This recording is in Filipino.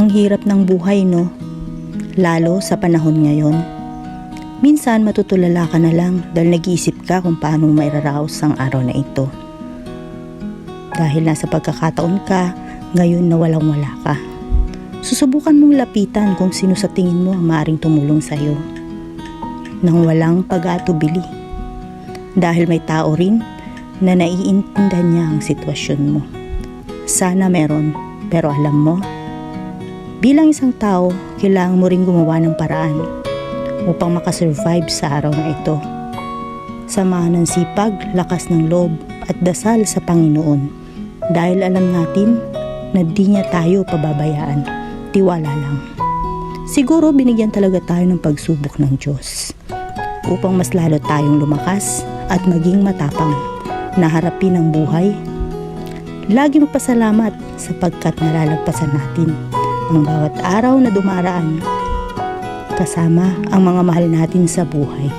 Ang hirap ng buhay, no? Lalo sa panahon ngayon. Minsan matutulala ka na lang dahil nag-iisip ka kung paano mairaraos ang araw na ito. Dahil nasa pagkakataon ka, ngayon na walang-wala ka. Susubukan mong lapitan kung sino sa tingin mo ang maaaring tumulong sa iyo. Nang walang pag-aatubili. Dahil may tao rin na naiintindihan niya ang sitwasyon mo. Sana meron, pero alam mo, bilang isang tao, kailangan mo ring gumawa ng paraan upang makasurvive sa araw na ito. Samahan ng sipag, lakas ng loob at dasal sa Panginoon dahil alam natin na di niya tayo pababayaan. Tiwala lang. Siguro binigyan talaga tayo ng pagsubok ng Diyos upang mas lalo tayong lumakas at maging matapang na harapin ang buhay. Lagi magpasalamat sapagkat nalalagpasan natin ang bawat araw na dumaraan kasama ang mga mahal natin sa buhay.